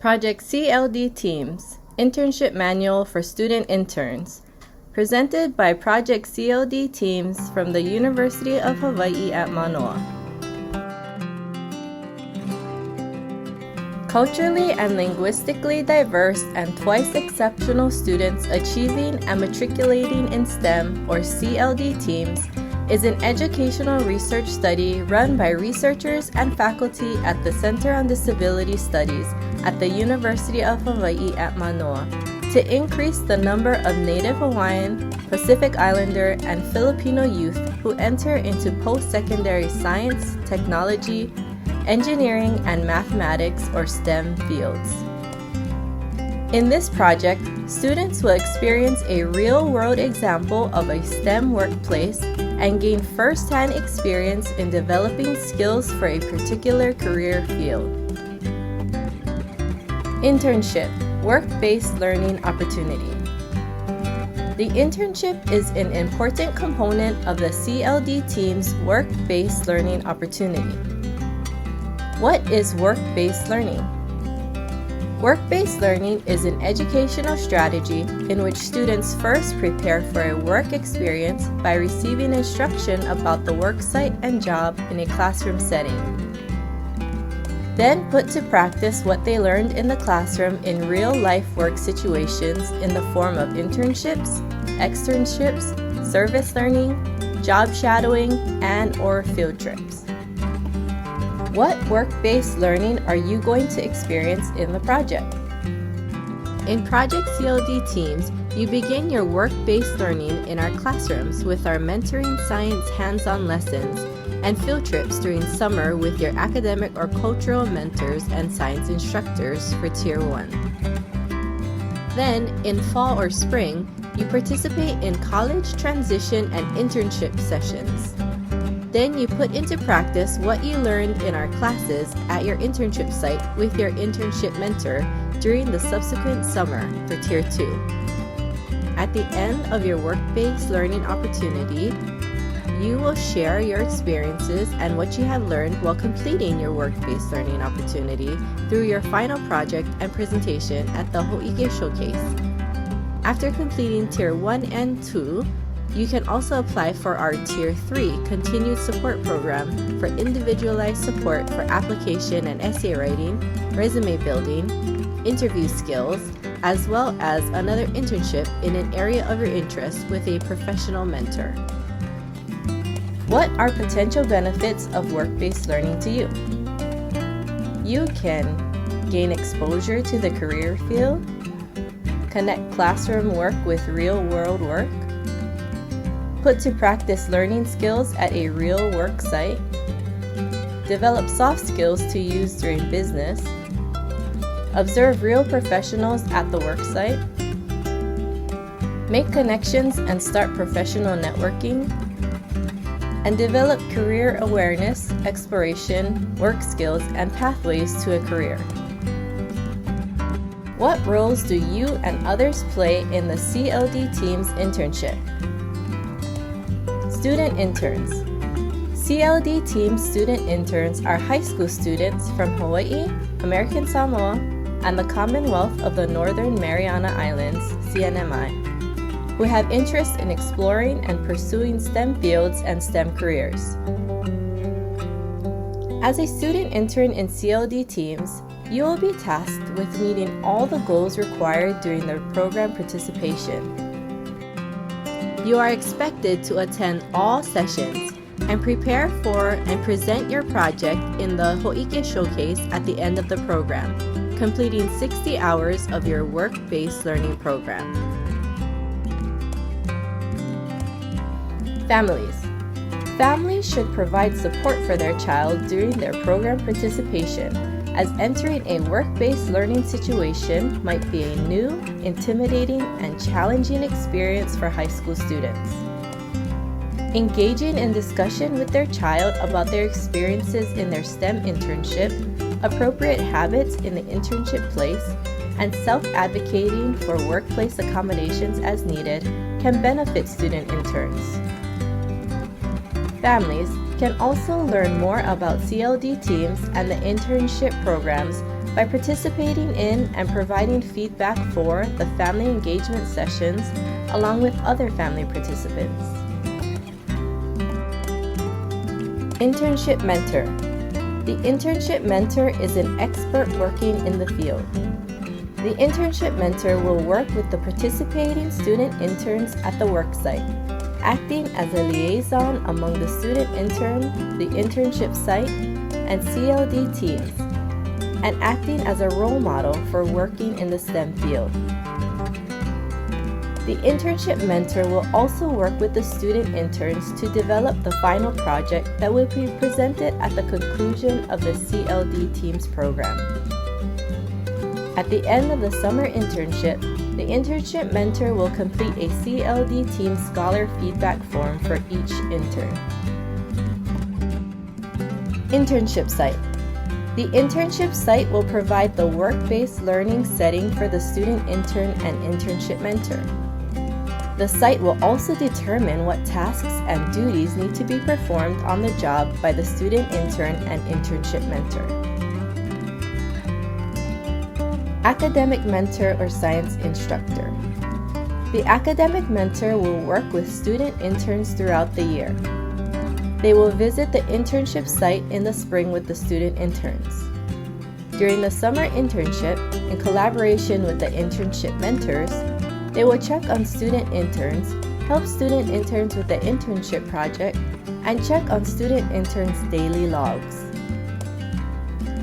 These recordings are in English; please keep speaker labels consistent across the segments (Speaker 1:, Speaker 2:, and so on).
Speaker 1: Project CLD Teams, Internship Manual for Student Interns, presented by Project CLD Teams from the University of Hawaii at Manoa. Culturally and linguistically diverse and twice exceptional students achieving and matriculating in STEM or CLD teams is an educational research study run by researchers and faculty at the Center on Disability Studies at the University of Hawaii at Manoa to increase the number of Native Hawaiian, Pacific Islander, and Filipino youth who enter into post-secondary science, technology, engineering, and mathematics or STEM fields. In this project, students will experience a real-world example of a STEM workplace and gain first-hand experience in developing skills for a particular career field. Internship, work-based learning opportunity. The internship is an important component of the CLD team's work-based learning opportunity. What is work-based learning? Work-based learning is an educational strategy in which students first prepare for a work experience by receiving instruction about the worksite and job in a classroom setting. Then put to practice what they learned in the classroom in real-life work situations in the form of internships, externships, service learning, job shadowing, and/or field trips. What work-based learning are you going to experience in the project? In Project CLD Teams, you begin your work-based learning in our classrooms with our mentoring science hands-on lessons and field trips during summer with your academic or cultural mentors and science instructors for Tier 1. Then, in fall or spring, you participate in college transition and internship sessions. Then you put into practice what you learned in our classes at your internship site with your internship mentor during the subsequent summer for Tier 2. At the end of your work-based learning opportunity, you will share your experiences and what you have learned while completing your work-based learning opportunity through your final project and presentation at the Ho'ike Showcase. After completing Tier 1 and 2, you can also apply for our Tier 3 Continued Support Program for individualized support for application and essay writing, resume building, interview skills, as well as another internship in an area of your interest with a professional mentor. What are potential benefits of work-based learning to you? You can gain exposure to the career field, connect classroom work with real-world work, put to practice learning skills at a real work site, develop soft skills to use during business, observe real professionals at the work site, make connections and start professional networking, and develop career awareness, exploration, work skills, and pathways to a career. What roles do you and others play in the CLD Team's internship? Student interns. CLD Team student interns are high school students from Hawaii, American Samoa, and the Commonwealth of the Northern Mariana Islands, CNMI, who have interest in exploring and pursuing STEM fields and STEM careers. As a student intern in CLD Teams, you will be tasked with meeting all the goals required during the program participation. You are expected to attend all sessions and prepare for and present your project in the Ho'ike Showcase at the end of the program, completing 60 hours of your work-based learning program. Families. Families should provide support for their child during their program participation, as entering a work-based learning situation might be a new, intimidating, and challenging experience for high school students. Engaging in discussion with their child about their experiences in their STEM internship, appropriate habits in the internship place, and self-advocating for workplace accommodations as needed can benefit student interns. Families can also learn more about CLD teams and the internship programs by participating in and providing feedback for the family engagement sessions along with other family participants. Internship Mentor. The Internship Mentor is an expert working in the field. The Internship Mentor will work with the participating student interns at the worksite, acting as a liaison among the student intern, the internship site, and CLD teams, and acting as a role model for working in the STEM field. The Internship Mentor will also work with the student interns to develop the final project that will be presented at the conclusion of the CLD team's program. At the end of the summer internship, the Internship Mentor will complete a CLD Team Scholar feedback form for each intern. Internship Site. The internship site will provide the work-based learning setting for the student intern and internship mentor. The site will also determine what tasks and duties need to be performed on the job by the student intern and internship mentor. Academic Mentor or Science Instructor. The Academic Mentor will work with student interns throughout the year. They will visit the internship site in the spring with the student interns. During the summer internship, in collaboration with the internship mentors, they will check on student interns, help student interns with the internship project, and check on student interns' daily logs.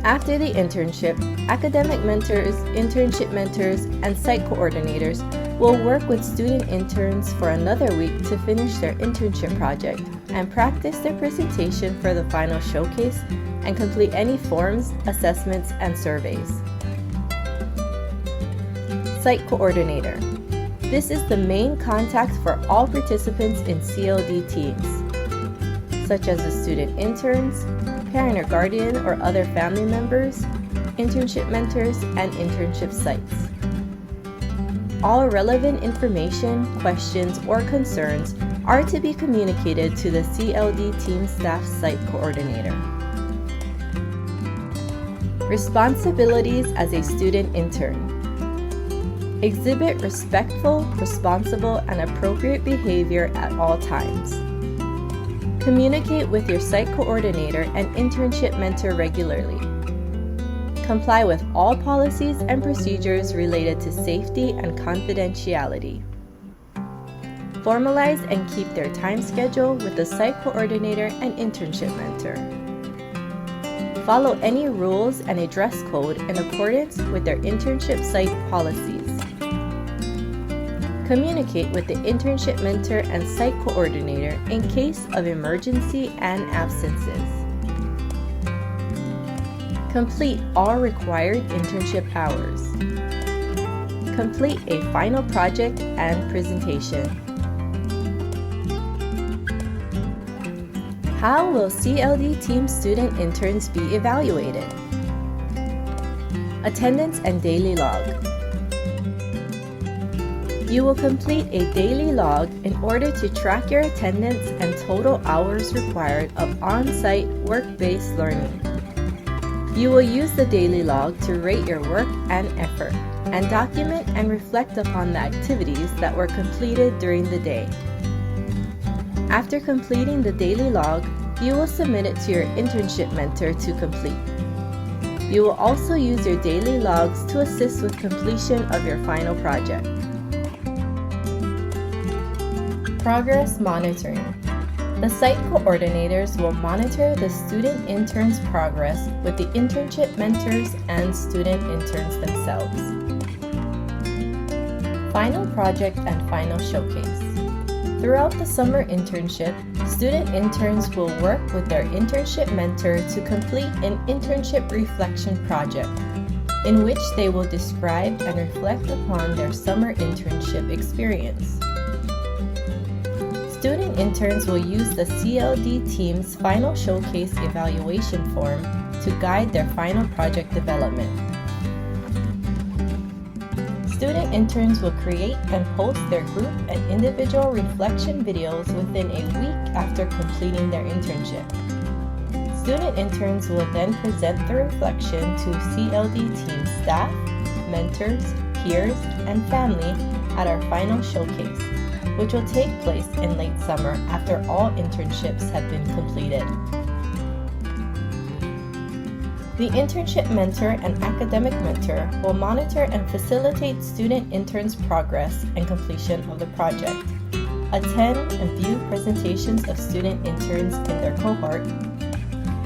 Speaker 1: After the internship, academic mentors, internship mentors, and site coordinators will work with student interns for another week to finish their internship project and practice their presentation for the final showcase and complete any forms, assessments, and surveys. Site Coordinator. This is the main contact for all participants in CLD teams, such as the student interns, parent or guardian or other family members, internship mentors, and internship sites. All relevant information, questions, or concerns are to be communicated to the CLD team staff site coordinator. Responsibilities as a student intern. Exhibit respectful, responsible, and appropriate behavior at all times. Communicate with your site coordinator and internship mentor regularly. Comply with all policies and procedures related to safety and confidentiality. Formalize and keep their time schedule with the site coordinator and internship mentor. Follow any rules and a dress code in accordance with their internship site policies. Communicate with the internship mentor and site coordinator in case of emergency and absences. Complete all required internship hours. Complete a final project and presentation. How will CLD team student interns be evaluated? Attendance and daily log. You will complete a daily log in order to track your attendance and total hours required of on-site work-based learning. You will use the daily log to rate your work and effort, and document and reflect upon the activities that were completed during the day. After completing the daily log, you will submit it to your internship mentor to complete. You will also use your daily logs to assist with completion of your final project. Progress monitoring. The site coordinators will monitor the student interns' progress with the internship mentors and student interns themselves. Final project and final showcase. Throughout the summer internship, student interns will work with their internship mentor to complete an internship reflection project, in which they will describe and reflect upon their summer internship experience. Student interns will use the CLD team's final showcase evaluation form to guide their final project development. Student interns will create and post their group and individual reflection videos within a week after completing their internship. student interns will then present the reflection to CLD team staff, mentors, peers, and family at our final showcase, which will take place in late summer after all internships have been completed. The internship mentor and academic mentor will monitor and facilitate student interns' progress and completion of the project, attend and view presentations of student interns in their cohort,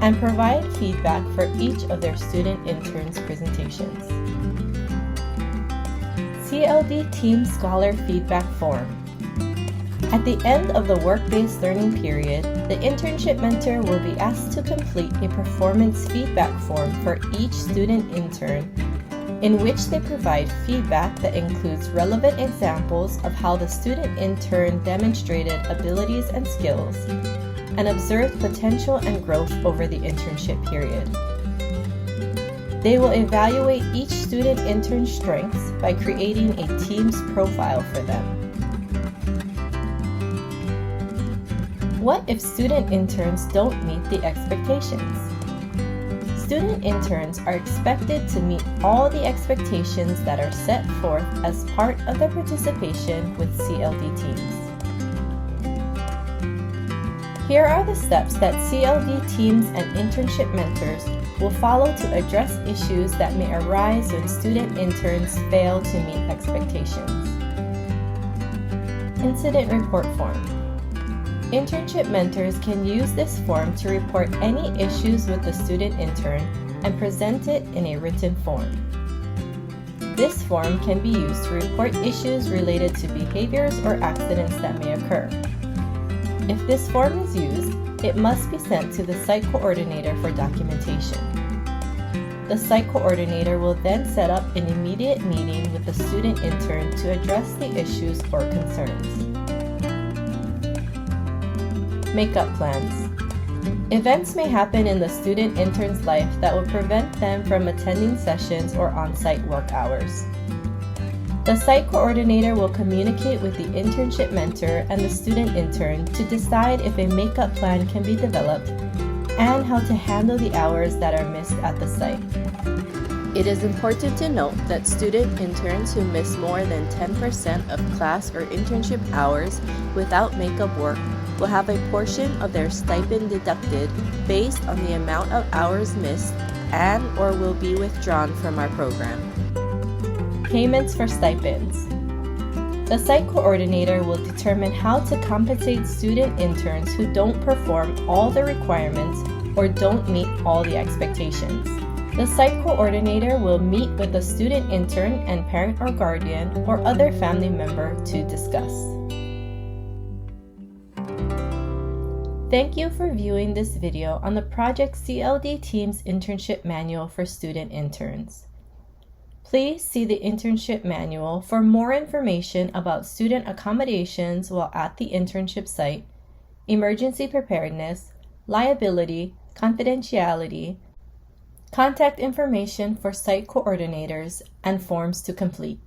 Speaker 1: and provide feedback for each of their student interns' presentations. CLD Team Scholar Feedback Form. At the end of the work-based learning period, the internship mentor will be asked to complete a performance feedback form for each student intern, in which they provide feedback that includes relevant examples of how the student intern demonstrated abilities and skills, and observed potential and growth over the internship period. They will evaluate each student intern's strengths by creating a team's profile for them. What if student interns don't meet the expectations? Student interns are expected to meet all the expectations that are set forth as part of their participation with CLD teams. Here are the steps that CLD teams and internship mentors will follow to address issues that may arise when student interns fail to meet expectations. Incident Report Form. Internship mentors can use this form to report any issues with the student intern and present it in a written form. This form can be used to report issues related to behaviors or accidents that may occur. If this form is used, it must be sent to the site coordinator for documentation. The site coordinator will then set up an immediate meeting with the student intern to address the issues or concerns. Makeup plans. Events may happen in the student intern's life that will prevent them from attending sessions or on-site work hours. The site coordinator will communicate with the internship mentor and the student intern to decide if a makeup plan can be developed and how to handle the hours that are missed at the site. It is important to note that student interns who miss more than 10% of class or internship hours without makeup work will have a portion of their stipend deducted based on the amount of hours missed and or will be withdrawn from our program. Payments for stipends. The site coordinator will determine how to compensate student interns who don't perform all the requirements or don't meet all the expectations. The site coordinator will meet with the student intern and parent or guardian or other family member to discuss. Thank you for viewing this video on the Project CLD Team's Internship Manual for Student Interns. Please see the Internship Manual for more information about student accommodations while at the internship site, emergency preparedness, liability, confidentiality, contact information for site coordinators, and forms to complete.